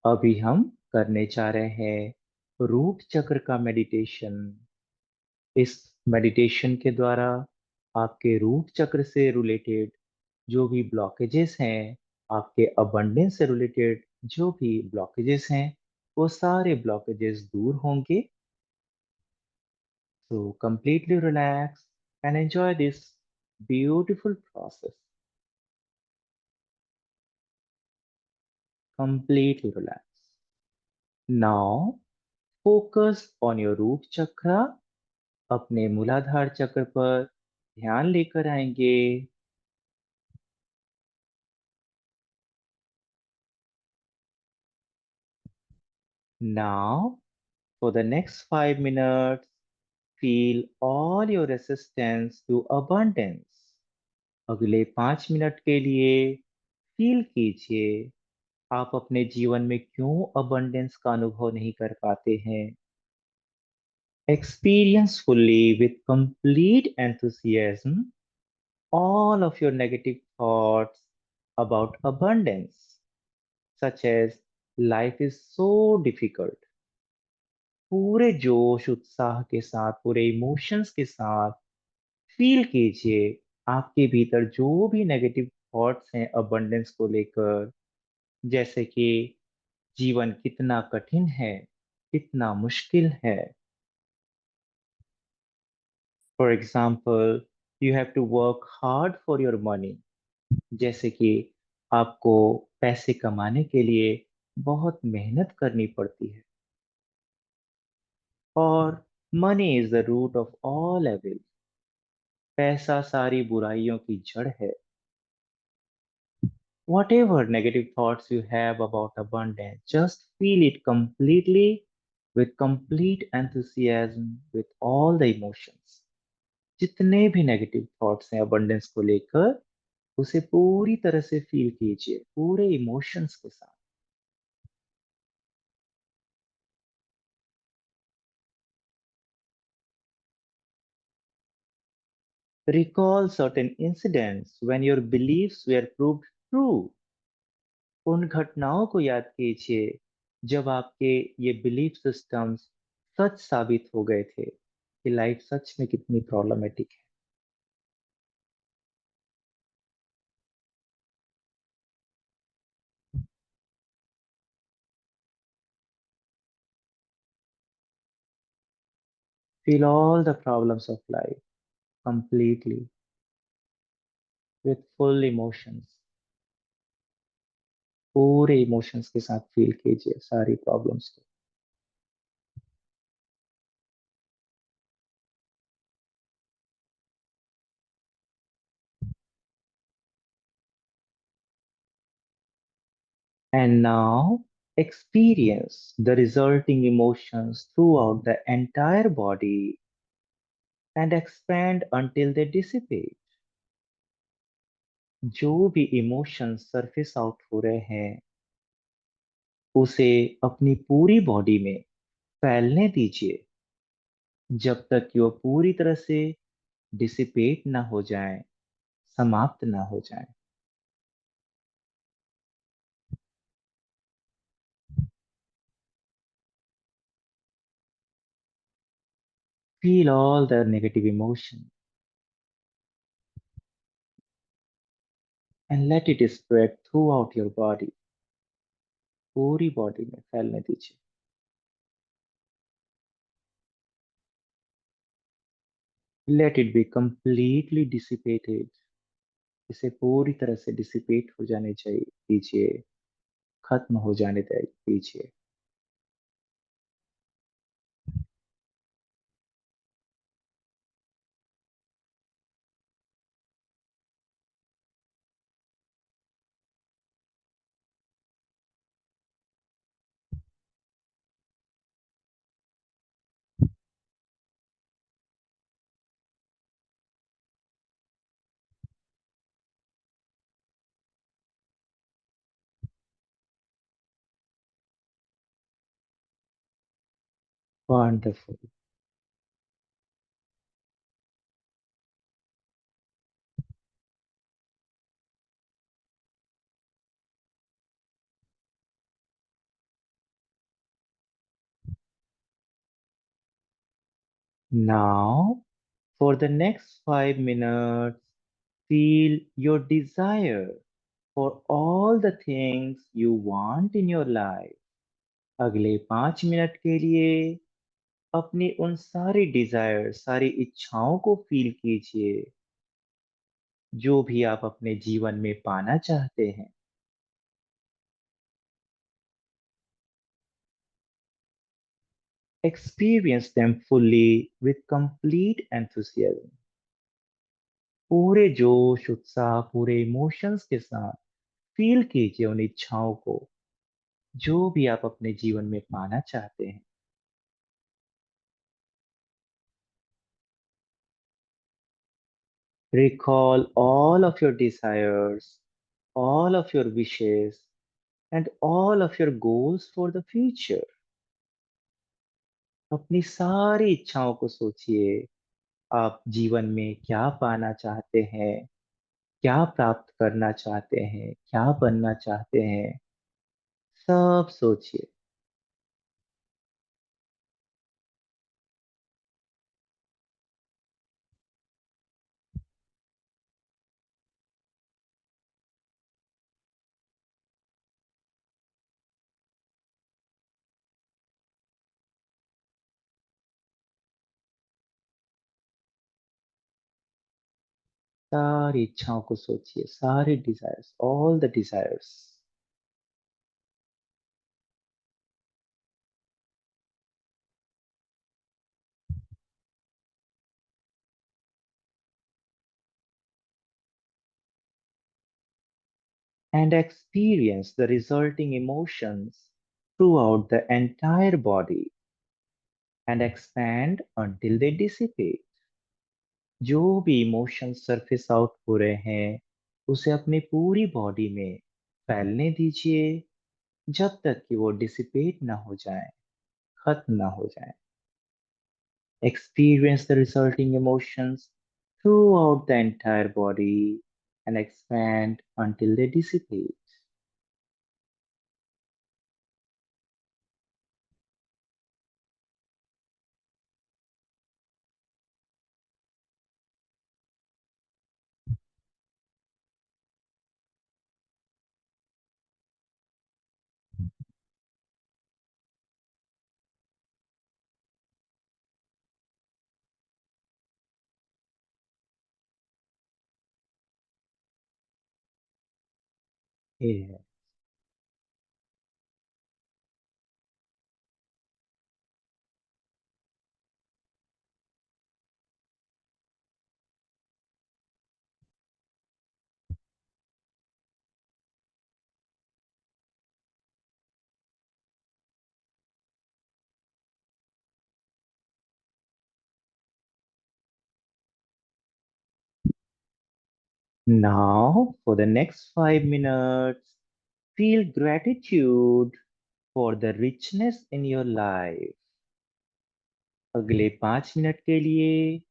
अभी हम करने जा रहे हैं रूट चक्र का मेडिटेशन। इस मेडिटेशन के द्वारा आपके रूट चक्र से रिलेटेड जो भी ब्लॉकेजेस हैं, आपके अबंडेंस से रिलेटेड जो भी ब्लॉकेजेस हैं, वो सारे ब्लॉकेजेस दूर होंगे। So completely relax and enjoy this beautiful process. Completely relax. Now focus on your root chakra. अपने मूलाधार चक्र पर ध्यान लेकर आएंगे। Now for the next 5 minutes, feel all your resistance to abundance. अगले 5 मिनट के लिए फील कीजिए आप अपने जीवन में क्यों अबंडेंस का अनुभव नहीं कर पाते हैं। Experience fully with complete enthusiasm all of your negative thoughts about abundance, such as life is so difficult. पूरे जोश उत्साह के साथ, पूरे इमोशंस के साथ फील कीजिए आपके भीतर जो भी नेगेटिव थॉट्स हैं अबंडेंस को लेकर, जैसे कि जीवन कितना कठिन है, कितना मुश्किल है। For example, you have to work hard for your money. जैसे कि आपको पैसे कमाने के लिए बहुत मेहनत करनी पड़ती है। और money is the root of all evil. पैसा सारी बुराइयों की जड़ है। Whatever negative thoughts you have about abundance, just feel it completely with complete enthusiasm, with all the emotions. जितने भी नेगेटिव थॉट्स हैं अबंडेंस को लेकर, उसे पूरी तरह से फील कीजिए पूरे इमोशंस के साथ। Recall certain incidents when your beliefs were proved true. उन घटनाओं को याद कीजिए जब आपके ये बिलीफ सिस्टम्स सच साबित हो गए थे कि लाइफ सच में कितनी प्रॉब्लमेटिक है। Feel all the problems of life completely with full emotions। पूरे इमोशंस के साथ फील कीजिए सारी प्रॉब्लम्स को। And now experience the resulting emotions throughout the entire body and expand until they dissipate। जो भी इमोशंस सरफेस आउट हो रहे हैं, उसे अपनी पूरी बॉडी में फैलने दीजिए जब तक कि वो पूरी तरह से डिसिपेट ना हो जाए, समाप्त ना हो जाए। Feel all the negative emotion and let it spread through out your body. पूरी बॉडी में फैलने दीजिए। Let it be completely dissipated. इसे पूरी तरह से डिसिपेट हो जाने चाहिए दीजिए, खत्म हो जाने दीजिए। Wonderful. Now, for the next 5 minutes, feel your desire for all the things you want in your life. अगले 5 मिनट के लिए अपनी उन सारी डिजायर, सारी इच्छाओं को फील कीजिए, जो भी आप अपने जीवन में पाना चाहते हैं। Experience them fully with complete enthusiasm. पूरे जोश, उत्साह, पूरे इमोशंस के साथ फील कीजिए उन इच्छाओं को, जो भी आप अपने जीवन में पाना चाहते हैं। Recall all of your desires, all of your wishes, and all of your goals for the future. अपनी सारी इच्छाओं को सोचिए, आप जीवन में क्या पाना चाहते हैं, क्या प्राप्त करना चाहते हैं, क्या बनना चाहते हैं, सब सोचिए। सारी इच्छाओं को सोचिए, सारे desires, all the desires. And experience the resulting emotions throughout the entire body and expand until they dissipate. जो भी इमोशंस सरफेस आउट हो रहे हैं, उसे अपनी पूरी बॉडी में फैलने दीजिए, जब तक कि वो डिसिपेट ना हो जाए, खत्म ना हो जाए। Experience the resulting emotions throughout the entire body and expand until they dissipate. Yeah. Now, for the next 5 minutes, feel gratitude for the richness in your life. अगले 5 मिनट के लिए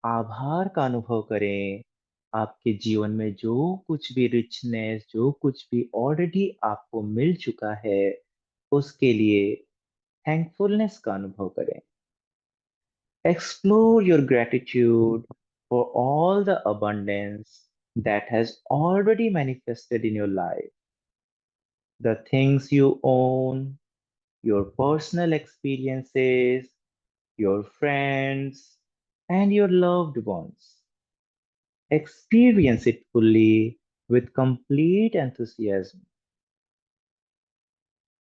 आभार का अनुभव करें, आपके जीवन में जो कुछ भी रिचनेस, जो कुछ भी ऑलरेडी आपको मिल चुका है, उसके लिए थैंकफुलनेस का अनुभव करें। Explore your gratitude for all the abundance that has already manifested in your life. The things you own, your personal experiences, your friends, and your loved ones. Experience it fully with complete enthusiasm.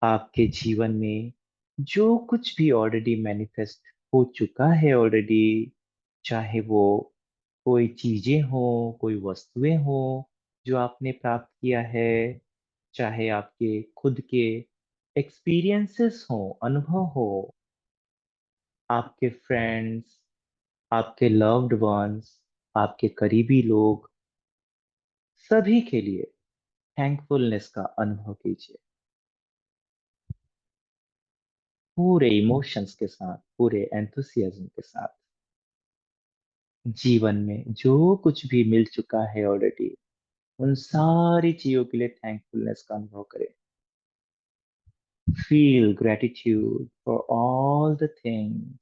आपके जीवन में जो कुछ भी already manifest हो चुका है already, चाहे वो कोई चीजें हो, कोई वस्तुएं हो जो आपने प्राप्त किया है, चाहे आपके खुद के एक्सपीरियंसेस हो, अनुभव हो, आपके फ्रेंड्स, आपके लव्ड वंस, आपके करीबी लोग, सभी के लिए थैंकफुलनेस का अनुभव कीजिए, पूरे इमोशंस के साथ, पूरे एंथुसियाज्म के साथ। जीवन में जो कुछ भी मिल चुका है ऑलरेडी, उन सारी चीजों के लिए थैंकफुलनेस का अनुभव करें। Feel gratitude for all the things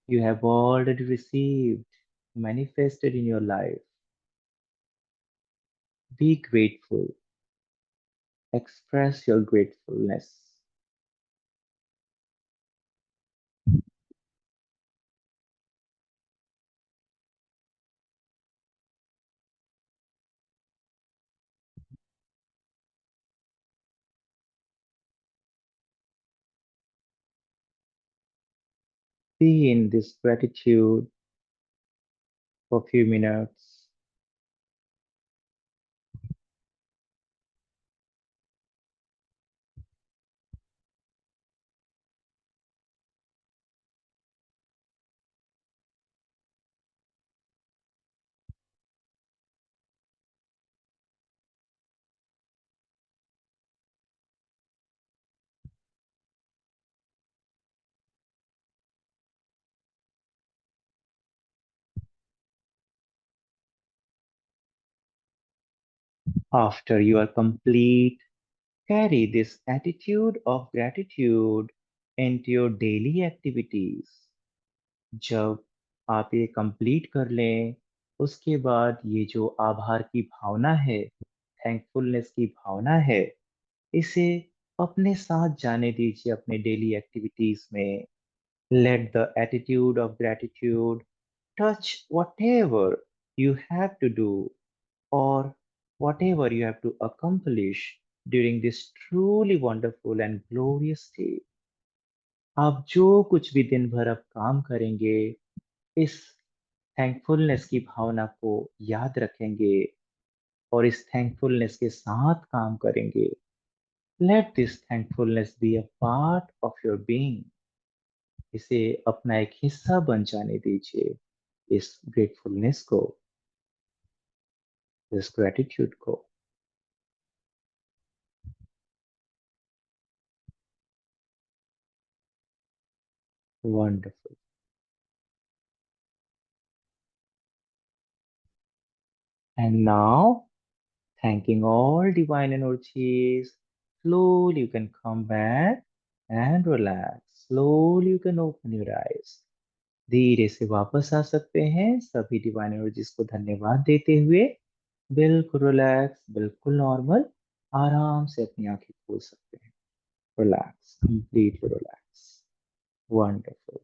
you have already received, manifested in your life. Be grateful. Express your gratefulness. Be in this gratitude for a few minutes. After you are complete, carry this attitude of gratitude into your daily activities. जब आप ये complete कर लें, उसके बाद ये जो आभार की भावना है, थैंकफुलनेस की भावना है, इसे अपने साथ जाने दीजिए अपने डेली एक्टिविटीज में. Let the attitude of gratitude touch whatever you have to do or whatever you have to accomplish during this truly wonderful and glorious day. आप जो कुछ भी दिन भर अब काम करेंगे, इस थैंकफुलनेस की भावना को याद रखेंगे और इस थैंकफुलनेस के साथ काम करेंगे. Let this thankfulness be a part of your being. इसे अपना एक हिस्सा बन जाने दीजिए, इस ग्रेटफुलनेस को, इस ग्रेटिट्यूड को. Wonderful. And now, thanking all divine energies, slowly you can come back and relax. Slowly you can open your eyes. धीरे से वापस आ सकते हैं सभी डिवाइन एनर्जीज को धन्यवाद देते हुए. बिल्कुल रिलैक्स, बिल्कुल नॉर्मल, आराम से अपनी आंखें खोल सकते हैं. Relax, completely relax. वंडरफुल.